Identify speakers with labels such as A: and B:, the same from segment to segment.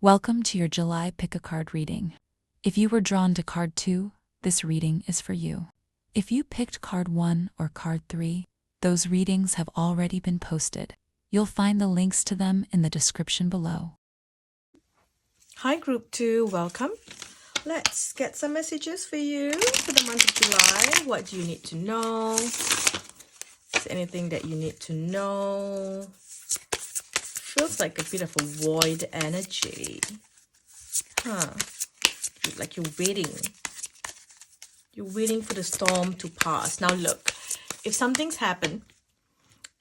A: Welcome to your July Pick a Card reading. If you were drawn to card 2, this reading is for you. If you picked card 1 or card 3, those readings have already been posted. You'll find the links to them in the description below.
B: Hi Group 2, welcome. Let's get some messages for you for the month of July. What do you need to know? Is there anything that you need to know? Feels like a bit of a void energy. Like you're waiting. You're waiting for the storm to pass. Now look, if something's happened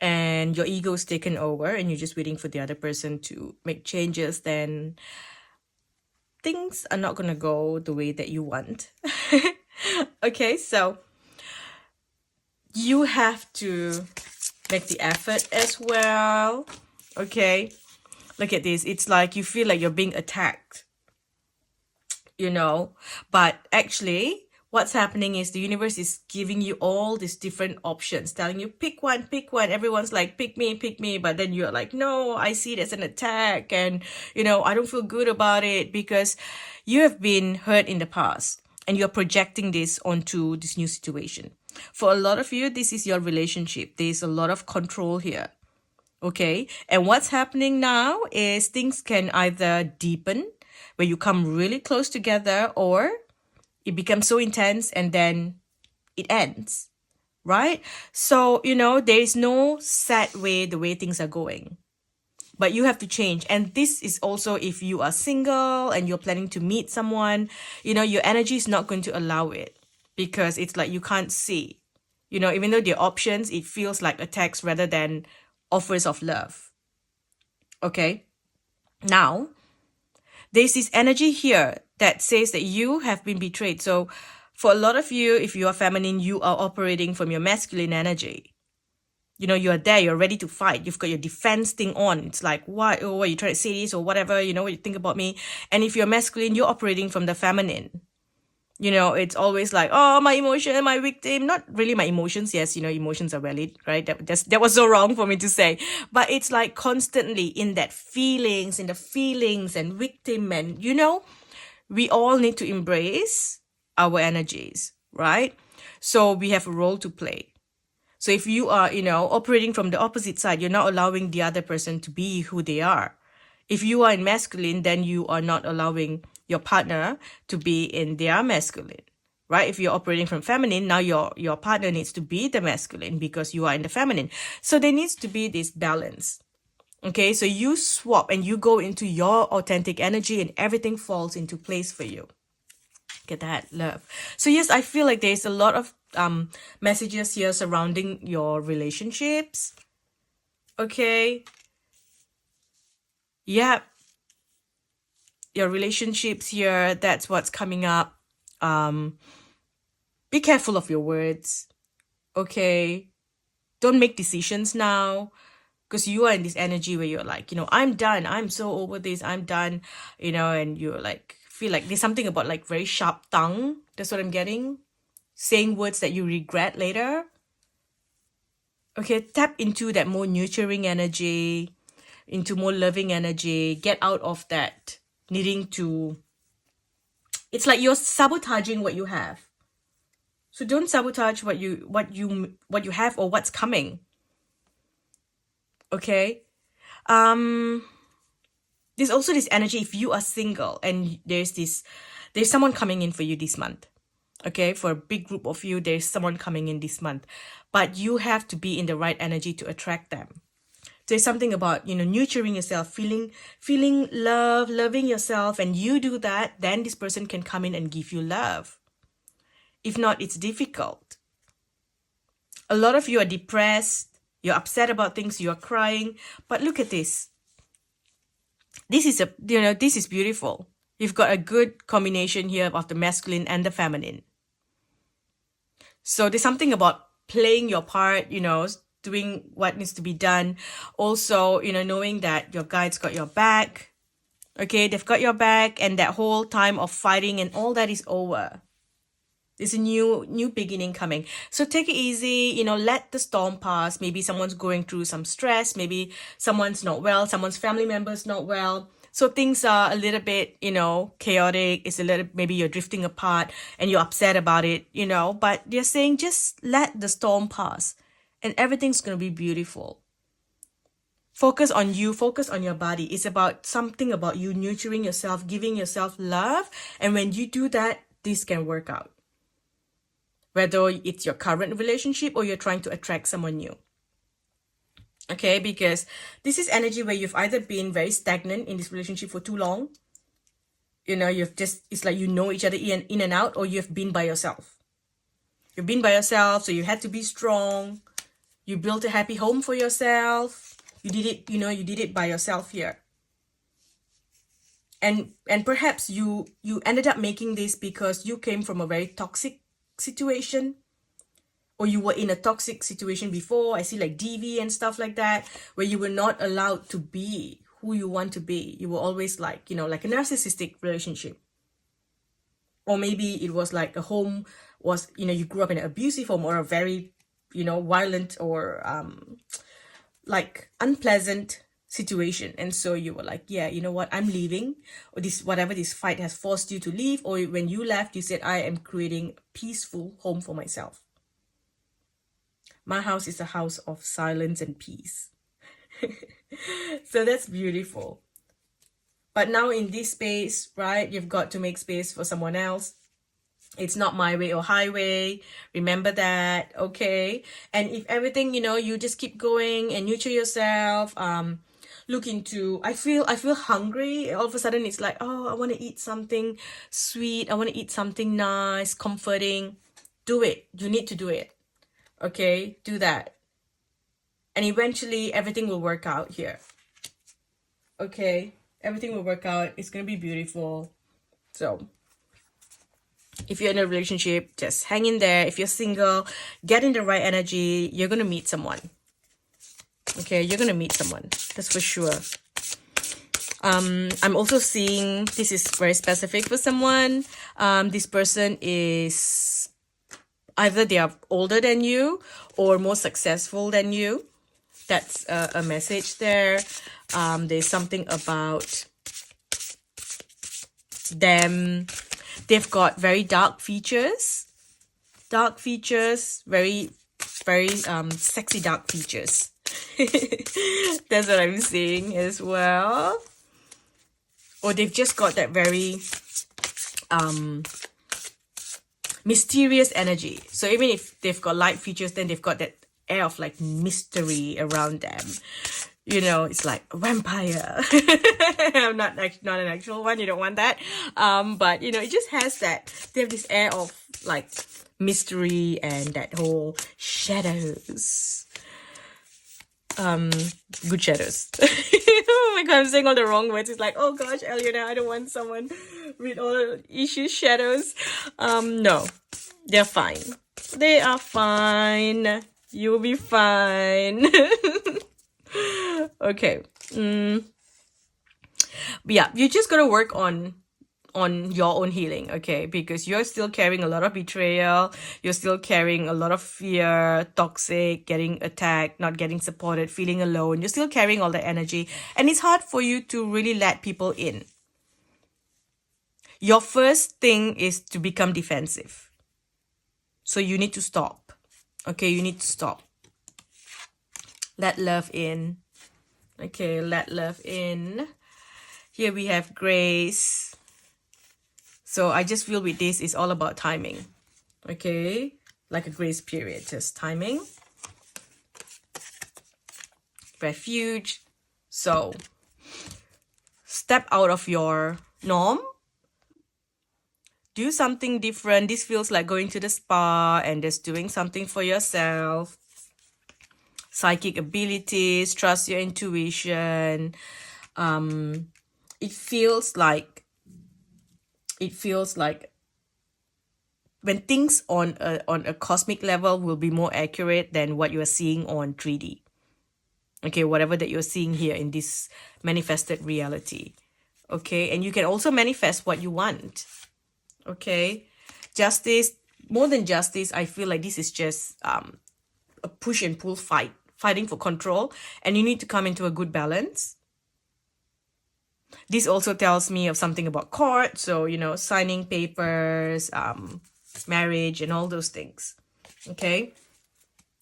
B: and your ego is taken over and you're just waiting for the other person to make changes, then things are not going to go the way that you want. Okay, so you have to make the effort as well. Okay, look at this. It's like you feel like you're being attacked, but actually what's happening is the universe is giving you all these different options, telling you pick one. Everyone's like pick me, but then you're like, no, I see it as an attack, and I don't feel good about it because you have been hurt in the past and you're projecting this onto this new situation. For a lot of you, this is your relationship. There's a lot of control here. Okay, and what's happening now is things can either deepen where you come really close together, or it becomes so intense and then it ends, right? So, there is no set way the way things are going, but you have to change. And this is also if you are single and you're planning to meet someone, your energy is not going to allow it because it's like you can't see, even though there are options, it feels like attacks rather than offers of love. Okay, now there's this energy here that says that you have been betrayed. So for a lot of you, if you are feminine, you are operating from your masculine energy. You are there, you're ready to fight. You've got your defense thing on. It's like, what? Oh, you trying to say this or whatever, what you think about me. And if you're masculine, you're operating from the feminine. It's always like, oh, my emotion, my victim, not really my emotions. Yes, emotions are valid, right? That was so wrong for me to say. But it's like constantly in that feelings and victim, and we all need to embrace our energies, right? So we have a role to play. So if you are, operating from the opposite side, you're not allowing the other person to be who they are. If you are in masculine, then you are not allowing your partner to be in their masculine, right? If you're operating from feminine, now your partner needs to be the masculine because you are in the feminine. So there needs to be this balance. Okay, so you swap and you go into your authentic energy and everything falls into place for you. Get that, love. So yes, I feel like there's a lot of messages here surrounding your relationships. Okay. Yeah. Your relationships here, that's what's coming up. Be careful of your words. Okay. Don't make decisions now, because you are in this energy where you're like, I'm done. I'm so over this. I'm done. And you're like, feel like there's something about like very sharp tongue. That's what I'm getting. Saying words that you regret later. Okay. Tap into that more nurturing energy, into more loving energy. Get out of that needing to, it's like you're sabotaging what you have. So don't sabotage what you have or what's coming. Okay. There's also this energy if you are single and there's someone coming in for you this month. Okay, for a big group of you, there's someone coming in this month, but you have to be in the right energy to attract them. There's something about, nurturing yourself, feeling love, loving yourself, and you do that, then this person can come in and give you love. If not, it's difficult. A lot of you are depressed, you're upset about things, you're crying, but look at this. This is beautiful. You've got a good combination here of the masculine and the feminine. So there's something about playing your part, doing what needs to be done. Also, knowing that your guides got your back. Okay, they've got your back, and that whole time of fighting and all that is over. There's a new beginning coming. So take it easy, let the storm pass. Maybe someone's going through some stress. Maybe someone's not well. Someone's family member's not well. So things are a little bit, chaotic. It's a little, maybe you're drifting apart and you're upset about it, but they're saying just let the storm pass and everything's going to be beautiful. Focus on you, focus on your body. It's about something about you nurturing yourself, giving yourself love. And when you do that, this can work out. Whether it's your current relationship or you're trying to attract someone new. Okay, because this is energy where you've either been very stagnant in this relationship for too long. It's like each other in and out, or you've been by yourself. You've been by yourself, so you had to be strong. You built a happy home for yourself. You did it, you did it by yourself here. And perhaps you ended up making this because you came from a very toxic situation, or you were in a toxic situation before. I see like DV and stuff like that, where you were not allowed to be who you want to be. You were always like, like a narcissistic relationship. Or maybe it was like a home was, you grew up in an abusive home, or a very, violent or like unpleasant situation. And so you were like, yeah, you know what, I'm leaving, or whatever this fight has forced you to leave. Or when you left, you said, I am creating a peaceful home for myself. My house is a house of silence and peace. So that's beautiful. But now in this space, right, you've got to make space for someone else. It's not my way or highway. Remember that, okay? And if everything, you just keep going and nurture yourself. Look into, I feel hungry. All of a sudden it's like, oh, I want to eat something sweet. I want to eat something nice, comforting. Do it. You need to do it. Okay, do that. And eventually everything will work out here. Okay, everything will work out. It's going to be beautiful. So if you're in a relationship, just hang in there. If you're single, get in the right energy. You're going to meet someone. Okay, you're going to meet someone. That's for sure. I'm also seeing, this is very specific for someone. This person is either they are older than you or more successful than you. That's a message there. There's something about them. They've got very dark features. Very, very sexy dark features. That's what I'm seeing as well. Or they've just got that very mysterious energy. So even if they've got light features, then they've got that air of like mystery around them. It's like a vampire. I'm not an actual one. You don't want that. But it just has that. They have this air of like mystery and that whole shadows. Good shadows. Oh my god, I'm saying all the wrong words. It's like, oh gosh, Alyonna, I don't want someone with all issues, shadows. No, they're fine. They are fine. You'll be fine. Okay. But yeah, you just gotta work on your own healing, okay? Because you're still carrying a lot of betrayal. You're still carrying a lot of fear, toxic, getting attacked, not getting supported, feeling alone. You're still carrying all the energy. And it's hard for you to really let people in. Your first thing is to become defensive. So you need to stop. Okay, you need to stop. Let love in. Okay, let love in. Here we have grace. So I just feel with this, it's all about timing. Okay, like a grace period, just timing. Refuge. So step out of your norm. Do something different. This feels like going to the spa and just doing something for yourself. Psychic abilities, trust your intuition. It feels like when things on a cosmic level will be more accurate than what you are seeing on 3D. Okay, whatever that you're seeing here in this manifested reality. Okay, and you can also manifest what you want. Okay, justice, more than justice, I feel like this is just a push and pull fighting for control, and you need to come into a good balance. This also tells me of something about court. So, you know, signing papers, marriage and all those things. Okay.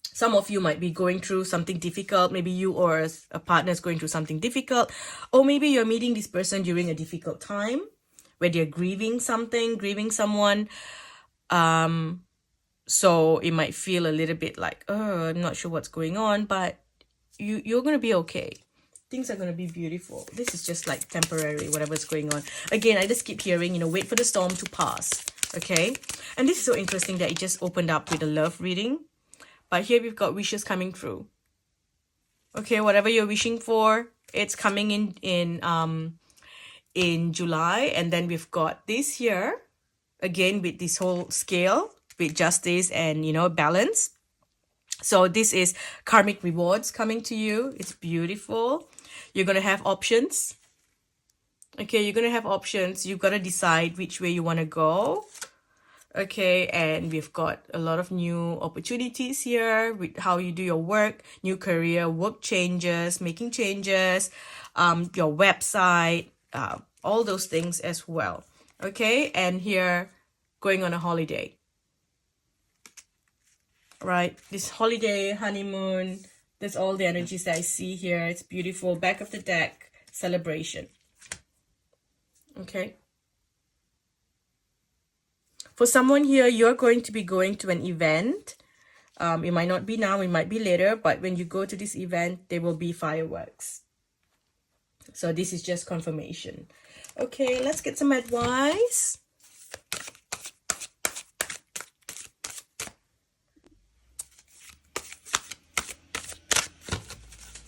B: Some of you might be going through something difficult. Maybe you or a partner is going through something difficult. Or maybe you're meeting this person during a difficult time where they're grieving something, grieving someone. So it might feel a little bit like, oh, I'm not sure what's going on, but you're going to be okay. Things are going to be beautiful. This is just like temporary, whatever's going on. Again, I just keep hearing, you know, wait for the storm to pass. Okay. And this is so interesting that it just opened up with a love reading. But here we've got wishes coming through. Okay. Whatever you're wishing for, it's coming in July. And then we've got this here again with this whole scale with justice and, you know, balance. So this is karmic rewards coming to you. It's beautiful. You're going to have options. Okay, you're going to have options. You've got to decide which way you want to go. Okay, and we've got a lot of new opportunities here with how you do your work, new career, work changes, making changes, your website, all those things as well. Okay, and here, going on a holiday. Right, this holiday, honeymoon, that's all the energies that I see here. It's beautiful. Back of the deck, celebration. Okay. For someone here, you're going to be going to an event. It might not be now, it might be later, but when you go to this event, there will be fireworks. So this is just confirmation. Okay, let's get some advice.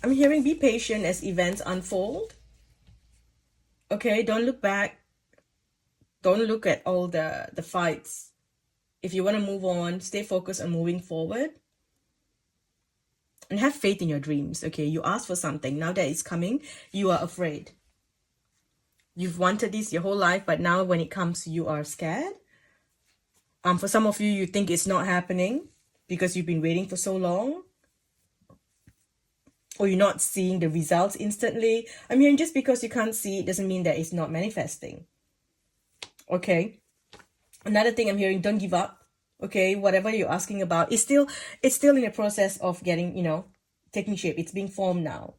B: I'm hearing be patient as events unfold. Okay, don't look back. Don't look at all the fights. If you want to move on, stay focused on moving forward. And have faith in your dreams. Okay, you asked for something. Now that it's coming, you are afraid. You've wanted this your whole life, but now when it comes, you are scared. For some of you, you think it's not happening because you've been waiting for so long. Or you're not seeing the results instantly. I'm hearing just because you can't see it doesn't mean that it's not manifesting. Okay. Another thing I'm hearing, don't give up. Okay. Whatever you're asking about, it's still in the process of getting, you know, taking shape. It's being formed now.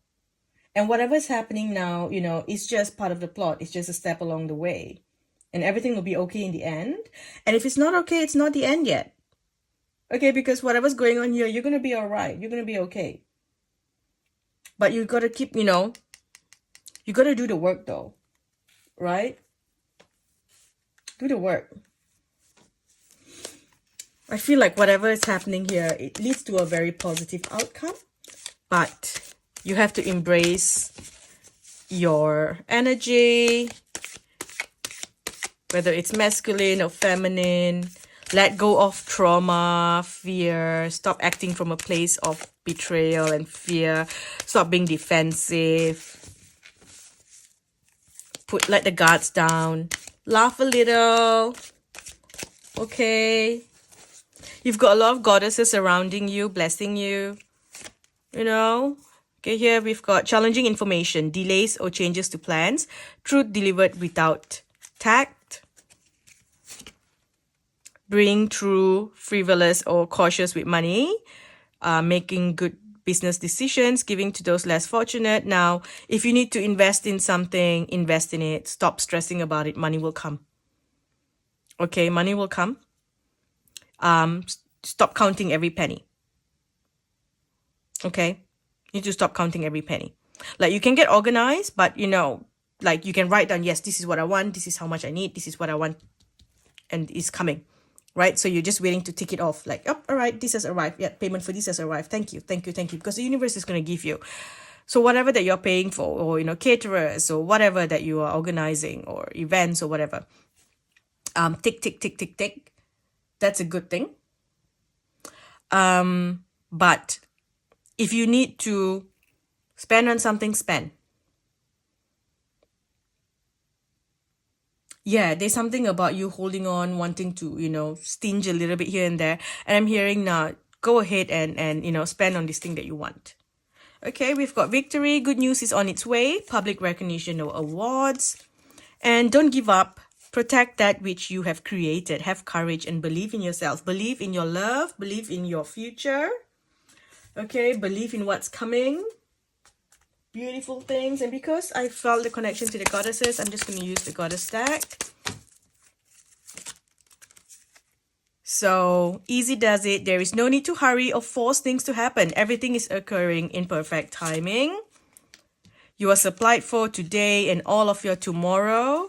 B: And whatever's happening now, you know, it's just part of the plot. It's just a step along the way. And everything will be okay in the end. And if it's not okay, it's not the end yet. Okay. Because whatever's going on here, you're going to be all right. You're going to be okay. But you got to keep, you know, you got to do the work though, right? Do the work. I feel like whatever is happening here, it leads to a very positive outcome. But you have to embrace your energy, whether it's masculine or feminine. Let go of trauma, fear. Stop acting from a place of betrayal and fear. Stop being defensive. Let the guards down. Laugh a little. Okay. You've got a lot of goddesses surrounding you, blessing you. You know. Okay, here we've got challenging information, delays or changes to plans, truth delivered without tact. Being true, frivolous, or cautious with money, making good business decisions, giving to those less fortunate. Now, if you need to invest in something, invest in it. Stop stressing about it. Money will come. Okay, money will come. Stop counting every penny. Okay, you need to stop counting every penny. Like you can get organized, but you know, like you can write down, yes, this is what I want. This is how much I need. This is what I want. And it's coming. Right? So you're just waiting to tick it off. Like, oh, all right, this has arrived. Yeah, payment for this has arrived. Thank you, thank you, thank you. Because the universe is going to give you. So whatever that you're paying for, or, you know, caterers, or whatever that you are organizing, or events, or whatever. Tick, tick, tick, tick, tick. That's a good thing. But if you need to spend on something, spend. Yeah, there's something about you holding on, wanting to, you know, stinge a little bit here and there. And I'm hearing now, go ahead and you know, spend on this thing that you want. Okay, we've got victory. Good news is on its way. Public recognition or awards. And don't give up. Protect that which you have created. Have courage and believe in yourself. Believe in your love. Believe in your future. Okay, believe in what's coming. Beautiful things. And because I felt the connection to the goddesses, I'm just going to use the goddess stack. So, easy does it. There is no need to hurry or force things to happen. Everything is occurring in perfect timing. You are supplied for today and all of your tomorrow.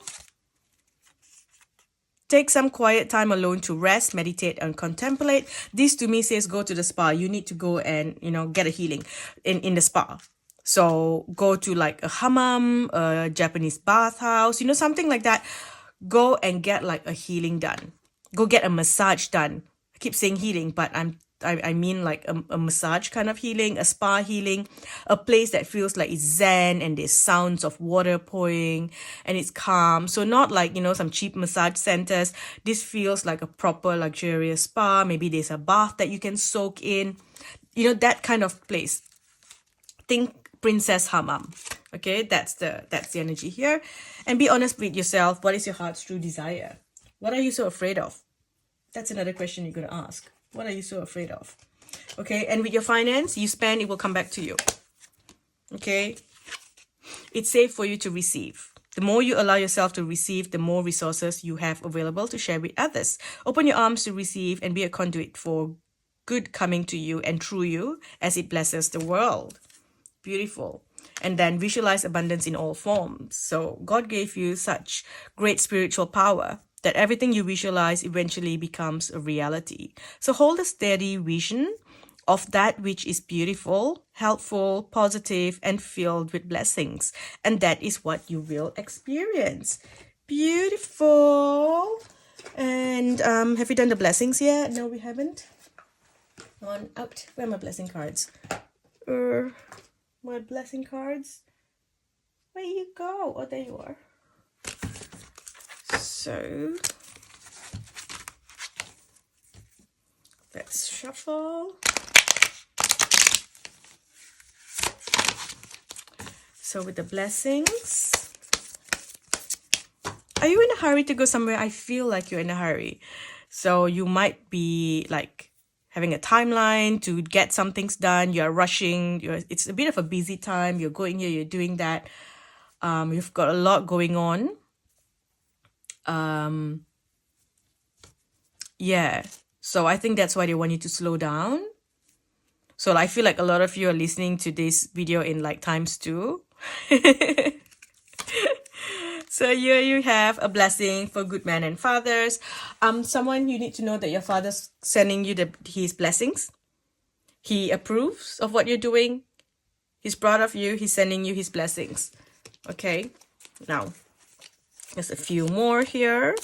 B: Take some quiet time alone to rest, meditate, and contemplate. This to me says go to the spa. You need to go and, get a healing in the spa. So go to like a hammam, a Japanese bathhouse, something like that. Go and get like a healing done. Go get a massage done. I keep saying healing, but I mean like a massage kind of healing, a spa healing, a place that feels like it's zen and there's sounds of water pouring and it's calm. So not like, some cheap massage centers. This feels like a proper luxurious spa. Maybe there's a bath that you can soak in, that kind of place. Think princess hammam. Okay, that's the energy here. And be honest with yourself. What is your heart's true desire? What are you so afraid of? That's another question you're going to ask. What are you so afraid of? Okay, and with your finance, you spend, it will come back to you. Okay, it's safe for you to receive. The more you allow yourself to receive, the more resources you have available to share with others. Open your arms to receive and be a conduit for good coming to you and through you as it blesses the world. Beautiful. And then visualize abundance in all forms. So God gave you such great spiritual power that everything you visualize eventually becomes a reality. So hold a steady vision of that which is beautiful, helpful, positive, and filled with blessings. And that is what you will experience. Beautiful. And have we done the blessings yet? No, we haven't. On out. Where are my blessing cards? My blessing cards. Where you go? Oh, there you are. So let's shuffle. So with the blessings, are you in a hurry to go somewhere? I feel like you're in a hurry. So you might be like having a timeline to get some things done. You're rushing. It's a bit of a busy time. You're going here, you're doing that. You've got a lot going on. Yeah. So I think that's why they want you to slow down. So I feel like a lot of you are listening to this video in like times 2. So here you have a blessing for good men and fathers. Someone you need to know that your father's sending you his blessings. He approves of what you're doing. He's proud of you. He's sending you his blessings. Okay. Now, there's a few more here.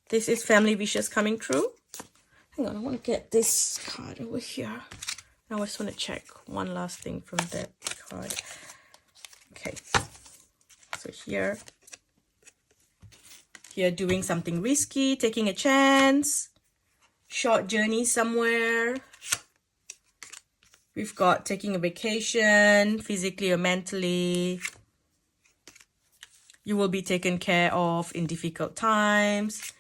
B: This is family wishes coming true. Hang on, I want to get this card over here. I just want to check one last thing from that card. Okay, so here doing something risky, taking a chance, short journey somewhere. We've got taking a vacation, physically or mentally. You will be taken care of in difficult times.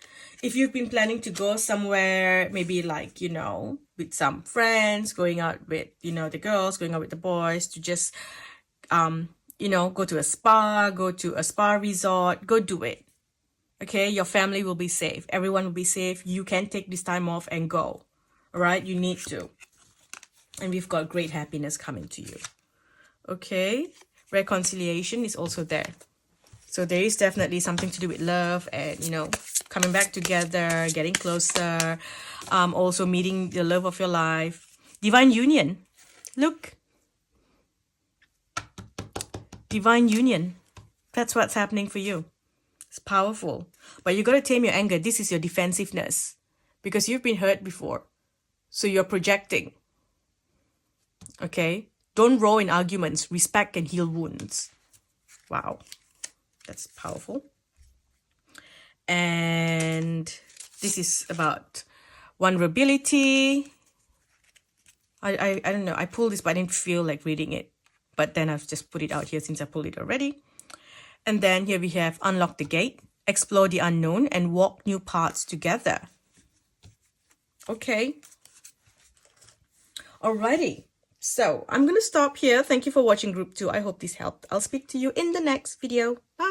B: If you've been planning to go somewhere, maybe like, with some friends, going out with, the girls, going out with the boys to just, go to a spa, go to a spa resort, go do it. Okay, your family will be safe. Everyone will be safe. You can take this time off and go. All right, you need to. And we've got great happiness coming to you. Okay, reconciliation is also there. So there is definitely something to do with love and, coming back together, getting closer, also meeting the love of your life. Divine union. Look. Divine union. That's what's happening for you. It's powerful. But you got to tame your anger. This is your defensiveness. Because you've been hurt before. So you're projecting. Okay? Don't row in arguments. Respect can heal wounds. Wow. That's powerful. And this is about vulnerability. I don't know. I pulled this, but I didn't feel like reading it. But then I've just put it out here since I pulled it already. And then here we have unlock the gate, explore the unknown, and walk new paths together. Okay. Alrighty. So I'm going to stop here. Thank you for watching group 2. I hope this helped. I'll speak to you in the next video. Bye.